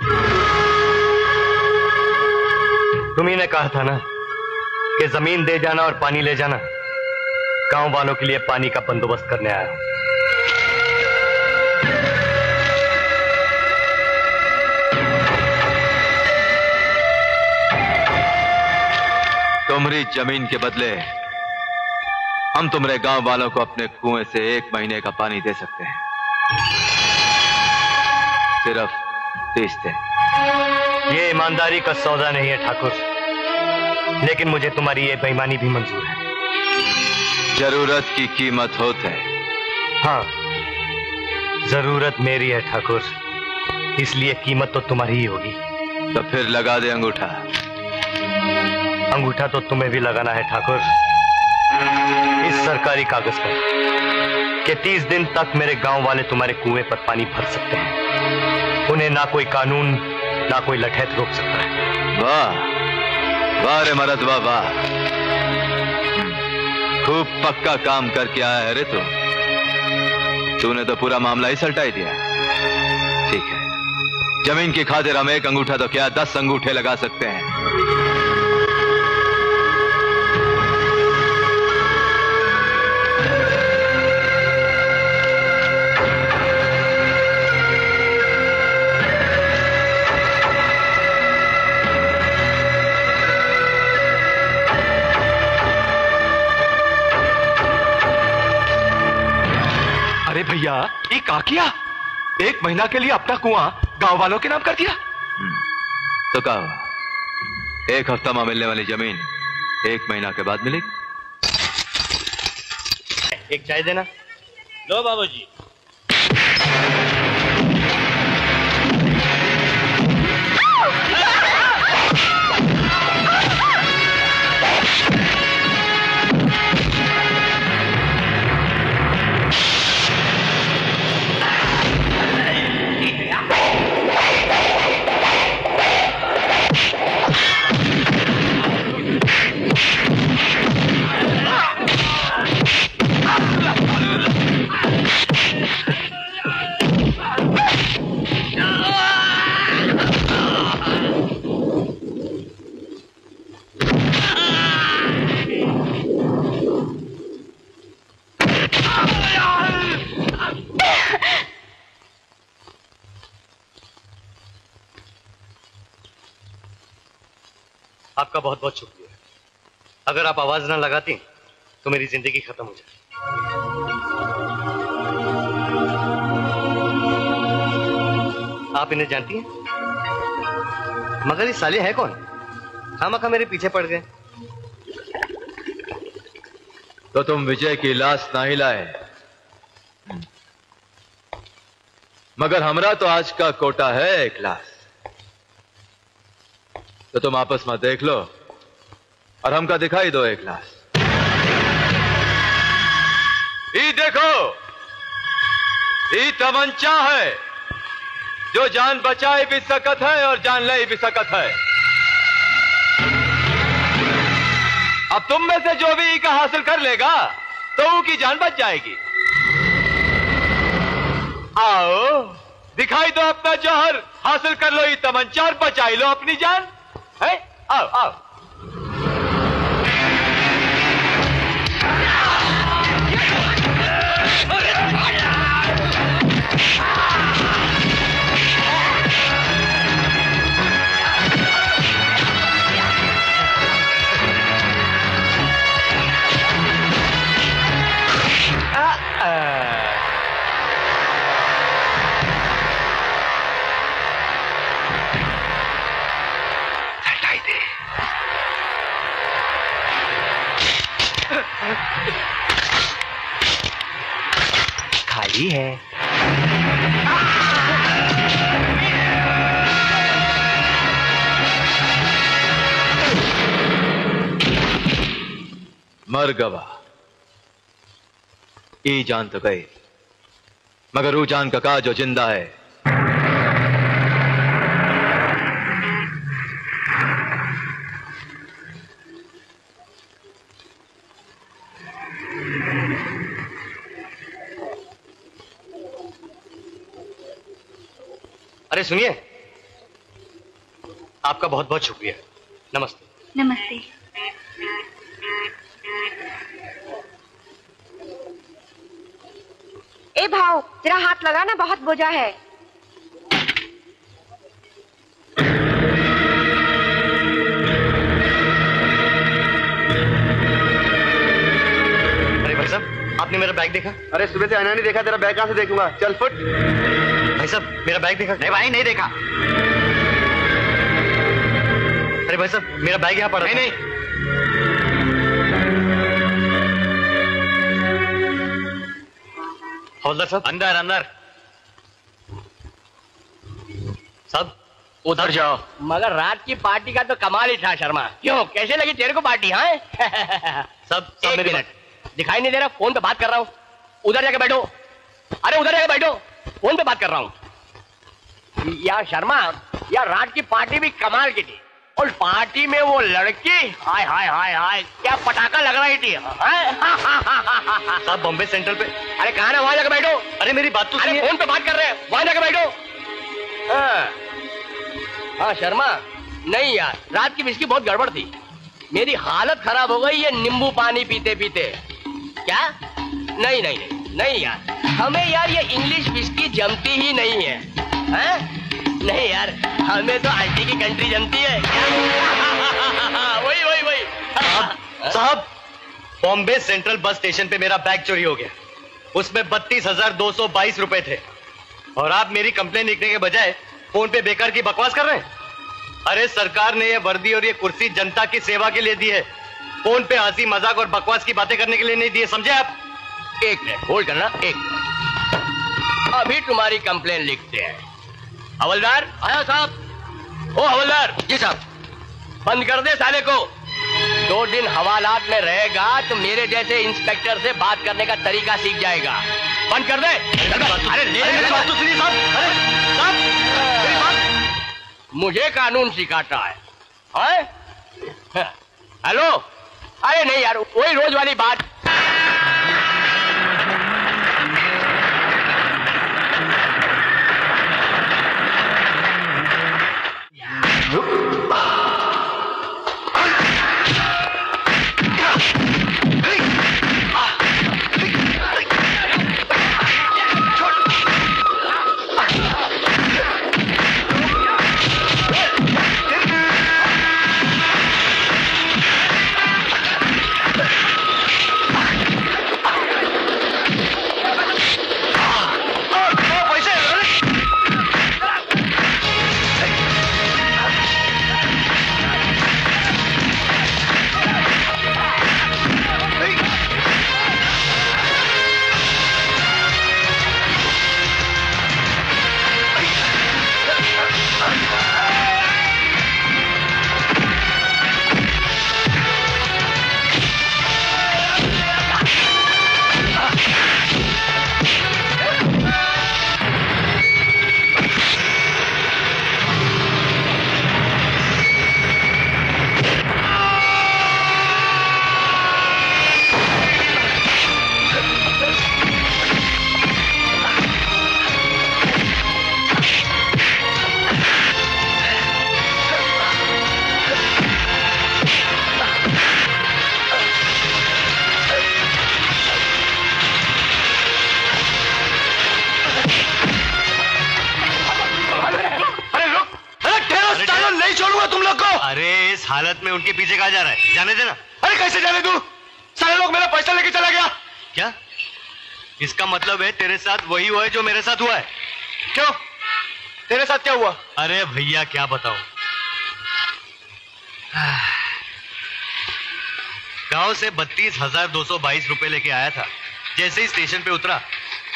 [SPEAKER 4] तुम्ही ने कहा था ना कि जमीन दे जाना और पानी ले जाना। गांव वालों के लिए पानी का बंदोबस्त करने आया हूं।
[SPEAKER 10] तुम्हारी जमीन के बदले हम तुम्हारे गांव वालों को अपने कुएं से 1 महीने का पानी दे सकते हैं, सिर्फ 30 दिन।
[SPEAKER 4] ये ईमानदारी का सौदा नहीं है ठाकुर, लेकिन मुझे तुम्हारी ये बेईमानी भी मंजूर है।
[SPEAKER 10] जरूरत की कीमत होती है।
[SPEAKER 4] हाँ, जरूरत मेरी है ठाकुर, इसलिए कीमत तो तुम्हारी ही होगी।
[SPEAKER 10] तो फिर लगा दे अंगूठा।
[SPEAKER 4] अंगूठा तो तुम्हें भी लगाना है ठाकुर, इस सरकारी कागज पर कि 30 दिन तक मेरे गांव वाले तुम्हारे कुएं पर पानी भर सकते हैं। उन्हें ना कोई कानून ना कोई लठैत रोक सकता है।
[SPEAKER 10] वाह वाह रे मरद, वाह वाह, खूब पक्का काम करके आया है रे तू। तूने तो पूरा मामला ही सल्टा दिया। ठीक है, जमीन की खातिर हम 1 अंगूठा तो क्या 10 अंगूठे लगा सकते हैं।
[SPEAKER 3] अरे भैया, ये का किया? 1 महीना के लिए अपना कुआं गांव वालों के नाम कर दिया।
[SPEAKER 10] तो क्या हुआ? 1 हफ्ता में मिलने वाली जमीन 1 महीना के बाद मिलेगी।
[SPEAKER 4] एक चाय देना।
[SPEAKER 11] लो बाबूजी।
[SPEAKER 4] आपका बहुत बहुत शुक्रिया। अगर आप आवाज ना लगाती तो मेरी जिंदगी खत्म हो जाती। आप इन्हें जानती हैं? मगर ये साले हैं कौन? खामखा मेरे पीछे पड़ गए।
[SPEAKER 10] तो तुम विजय की लाश ना ही लाए, मगर हमरा तो आज का कोटा है 1 लाश। तो तुम आपस में देख लो और हमका दिखाई दो 1 लाश। ये देखो, ये तमंचा है जो जान बचाए भी सकत है और जान ले भी सकत है। अब तुम में से जो भी का हासिल कर लेगा तो उसकी जान बच जाएगी। आओ दिखाई दो अपना जौहर, हासिल कर लो ये तमंचा और बचाई लो अपनी जान। है? आओ आओ।
[SPEAKER 11] खाली है।
[SPEAKER 10] मर गवा, ई जान तो गई, मगर वो जान का जो जिंदा है।
[SPEAKER 4] अरे सुनिए, आपका बहुत बहुत शुक्रिया। नमस्ते।
[SPEAKER 2] नमस्ते।
[SPEAKER 9] ए भाव, जरा हाथ लगा ना, बहुत बोझा है।
[SPEAKER 4] अरे भाई साहब, आपने मेरा बैग देखा?
[SPEAKER 8] अरे सुबह से आना नहीं देखा, तेरा बैग कहां से देखूंगा? चल फुट।
[SPEAKER 4] भाई साहब, मेरा बैग देखा?
[SPEAKER 8] नहीं भाई, नहीं देखा।
[SPEAKER 4] अरे भाई साहब, मेरा बैग यहाँ पड़ा।
[SPEAKER 8] नहीं।
[SPEAKER 4] हवलदार साहब,
[SPEAKER 7] अंदर अंदर।
[SPEAKER 4] साहब उधर जाओ।
[SPEAKER 7] मगर रात की पार्टी का तो कमाल ही था शर्मा। क्यों, कैसे लगी तेरे को पार्टी? हाँ
[SPEAKER 4] सब
[SPEAKER 7] एक मिनट, दिखाई नहीं दे रहा? फोन पे बात कर रहा हूँ। उधर जाके बैठो। अरे उधर जाके बैठो, फोन पे बात कर रहा हूँ। यार शर्मा, यार रात की पार्टी भी कमाल की थी। और पार्टी में वो लड़की, हाय हाय हाय हाय, क्या पटाखा लग रही थी।
[SPEAKER 4] साहब बॉम्बे सेंट्रल पे।
[SPEAKER 7] अरे कहाँ ना, वहां जाके बैठो।
[SPEAKER 4] अरे मेरी बात तो सुनिए।
[SPEAKER 7] फोन पे बात कर रहे हैं, वहां जाके बैठो। हाँ शर्मा, नहीं यार, रात की विस्की बहुत गड़बड़ थी। मेरी हालत खराब हो गई ये नींबू पानी पीते पीते। क्या? नहीं नहीं नहीं नहीं यार, हमें यार ये इंग्लिश विस्की जमती ही नहीं है। हैं? नहीं यार, हमें तो आंटी की कंट्री जमती है। वही वही वही।
[SPEAKER 4] साहब, बॉम्बे सेंट्रल बस स्टेशन पे मेरा बैग चोरी हो गया। उसमें 32,222 रुपए थे। और आप मेरी कंप्लेन लिखने के बजाय फोन पे बेकार की बकवास कर रहे हैं। अरे सरकार ने ये वर्दी और ये कुर्सी जनता की सेवा के लिए दी है, फोन पे हंसी मजाक और बकवास की बातें करने के लिए नहीं दी है, समझे आप?
[SPEAKER 7] एक मिनट होल्ड करना, एक अभी तुम्हारी कंप्लेन लिखते हैं। हवलदार आया साहब। ओ हवलदार। जी साहब। बंद कर दे साले को। 2 दिन हवालात में रहेगा तो मेरे जैसे इंस्पेक्टर से बात करने का तरीका सीख जाएगा। बंद कर दे। अरे मेरी बात तो सुनिए साहब। अरे साहब, मेरी बात। मुझे कानून सिखाता है? हेलो? अरे नहीं यार, वही रोज वाली बात।
[SPEAKER 3] छोड़ूंगा तुम लोग को।
[SPEAKER 4] अरे इस हालत में उनके पीछे कहाँ जा रहा है? जाने देना।
[SPEAKER 3] अरे कैसे जाने दूं? सारे लोग मेरा पैसा लेके चला गया।
[SPEAKER 4] क्या? इसका मतलब है तेरे साथ वही हुआ है जो मेरे साथ हुआ है?
[SPEAKER 3] क्यों? तेरे साथ क्या हुआ?
[SPEAKER 4] अरे भैया क्या बताऊं, गांव से 32,222 रुपए लेके आया था। जैसे ही स्टेशन पे उतरा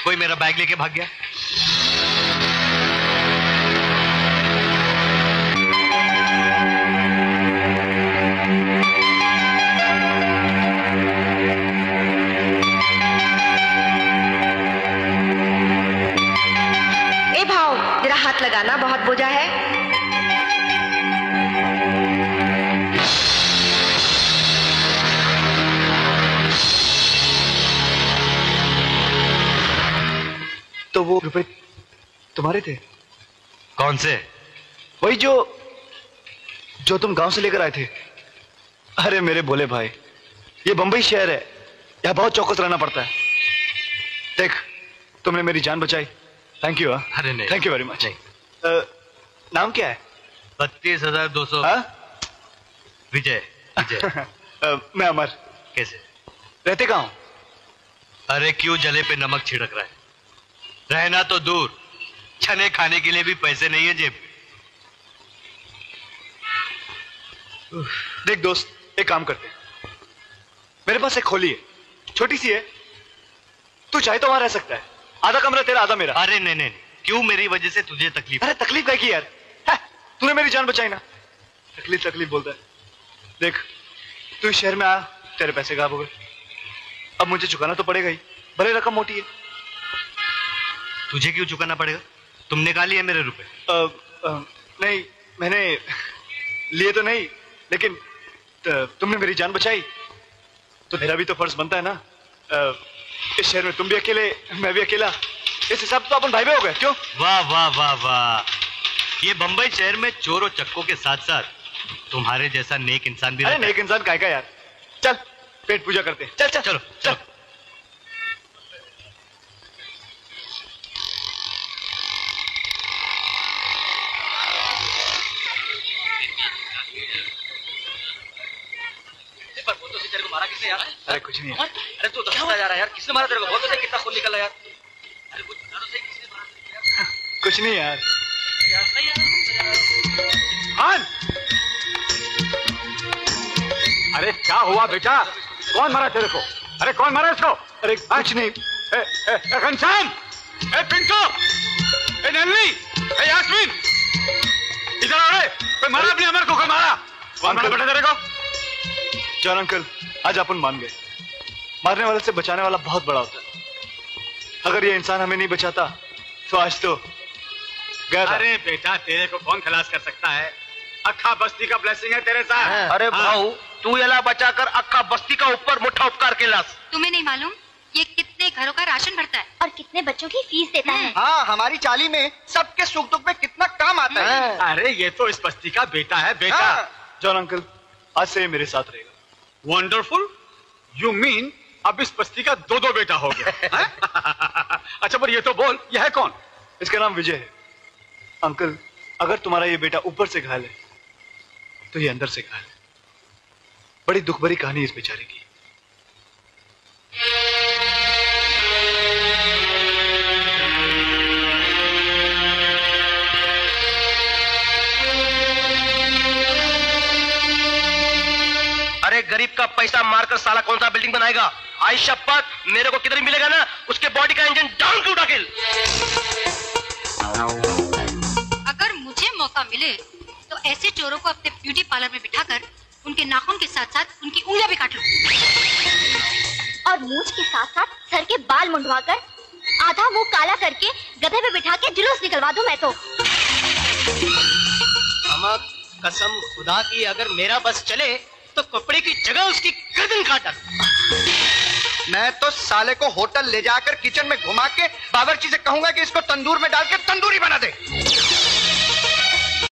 [SPEAKER 4] कोई मेरा बैग लेके भाग गया।
[SPEAKER 9] ए भाव, जरा हाथ लगाना, बहुत बोझा है।
[SPEAKER 3] तो वो रुपए तुम्हारे थे?
[SPEAKER 4] कौन से?
[SPEAKER 3] वही जो तुम गांव से लेकर आए थे। अरे मेरे भोले भाई, ये बंबई शहर है, यहाँ बहुत चौकस रहना पड़ता है। देख, तुमने मेरी जान बचाई, थैंक यू।
[SPEAKER 4] अरे नहीं,
[SPEAKER 3] थैंक यू वेरी मच। नाम क्या है?
[SPEAKER 4] 32,200। विजय। विजय।
[SPEAKER 3] मैं अमर।
[SPEAKER 4] कैसे?
[SPEAKER 3] रहते कहाँ हो?
[SPEAKER 4] अरे क्यों जले पे नमक छिड़क रहा है? रहना तो दूर, छने खाने के लिए भी पैसे नहीं है जेब।
[SPEAKER 3] देख दोस्त, एक काम करते हैं, मेरे पास एक खोली है, छोटी सी है, तू चाहे तो वहां रह सकता है। आधा कमरा तेरा, आधा मेरा।
[SPEAKER 4] अरे नहीं नहीं, क्यों मेरी वजह से तुझे तकलीफ?
[SPEAKER 3] अरे तकलीफ क्या की यार, तूने मेरी जान बचाई ना, तकलीफ तकलीफ बोलता है। देख, तू इस शहर में आया, तेरे पैसे गायब हो गए, अब मुझे चुकाना तो पड़ेगा ही, भले रकम मोटी है।
[SPEAKER 4] तुझे क्यों चुकाना पड़ेगा? तुमने कहा लिए मेरे रुपए?
[SPEAKER 3] नहीं, मैंने लिए तो नहीं, लेकिन तुमने मेरी जान बचाई तो मेरा भी तो फर्ज बनता है ना। इस शहर में तुम भी अकेले, मैं भी अकेला, इस हिसाब से तो अपन भाई भाई हो गए। क्यों?
[SPEAKER 4] वाह वाह वाह वाह, ये बंबई शहर में चोरों चक्कों के साथ साथ तुम्हारे जैसा नेक इंसान भी।
[SPEAKER 3] अरे नेक इंसान काय का यार, चल पेट पूजा करते हैं। चल चल
[SPEAKER 4] चलो चलो।
[SPEAKER 1] तेरे को मारा किसने यार?
[SPEAKER 3] अरे कुछ नहीं।
[SPEAKER 1] अरे तू दसता जा रहा है यार, किसने मारा तेरे को? बहुत सही, कितना खून निकला यार। अरे कुछ बता तो सही, किसने मारा तेरे को?
[SPEAKER 3] कुछ नहीं यार।
[SPEAKER 5] खान, अरे क्या हुआ बेटा? कौन मारा तेरे को? अरे कौन मारा इसको?
[SPEAKER 3] अरे कुछ नहीं।
[SPEAKER 5] घनश्याम, पिंटू, नन्नी, यास्मीन, इधर आ रहे। कोई मारा अपने अमर को? कोई मारा? कौन मारा बेटा तेरे को?
[SPEAKER 3] जॉन अंकल, आज अपन मान गए, मारने वाले से बचाने वाला बहुत बड़ा होता है। अगर ये इंसान हमें नहीं बचाता तो आज तो गया था।
[SPEAKER 5] अरे बेटा, तेरे को कौन खलास कर सकता है? अक्खा बस्ती का ब्लेसिंग है तेरे साथ।
[SPEAKER 1] अरे भाऊ, तू एला बचाकर अक्खा बस्ती का ऊपर मुट्ठा उपकार के लास।
[SPEAKER 6] तुम्हें नहीं मालूम ये कितने घरों का राशन भरता है और कितने बच्चों की फीस देता है।
[SPEAKER 1] हाँ, हमारी चाली में सबके सुख दुख में कितना काम आता है।
[SPEAKER 5] अरे ये तो इस बस्ती का बेटा है बेटा।
[SPEAKER 3] जॉन अंकल, आज से मेरे साथ रहेगा।
[SPEAKER 5] वंडरफुल, यू मीन अब इस बस्ती का दो दो बेटा हो गया? अच्छा पर ये तो बोल, यह है कौन?
[SPEAKER 3] इसका नाम विजय है। अंकल, अगर तुम्हारा ये बेटा ऊपर से घायल है तो ये अंदर से घायल है। बड़ी दुख भरी कहानी इस बेचारे की।
[SPEAKER 1] अरे गरीब का पैसा मारकर साला कौन सा बिल्डिंग बनाएगा? आई शपथ, मेरे को किधर मिलेगा ना, उसके बॉडी का इंजन डाउन टू डाकिल।
[SPEAKER 6] अगर मुझे मौका मिले तो ऐसे चोरों को अपने ब्यूटी पार्लर में बिठाकर उनके नाखून के साथ साथ उनकी उंगलियां भी काट लूं।
[SPEAKER 2] और मूंछ के साथ साथ सर के बाल मुंडवाकर आधा मुंह काला करके गधे पे बिठा के जुलूस निकलवा दूं मैं तो।
[SPEAKER 1] अम्मा कसम खुदा की, अगर मेरा बस चले तो कपड़े की जगह उसकी गर्दन काट डालूं। मैं तो साले को होटल ले जाकर किचन में घुमा के बावर्ची से कहूंगा कि इसको तंदूर में डाल के तंदूरी बना दे।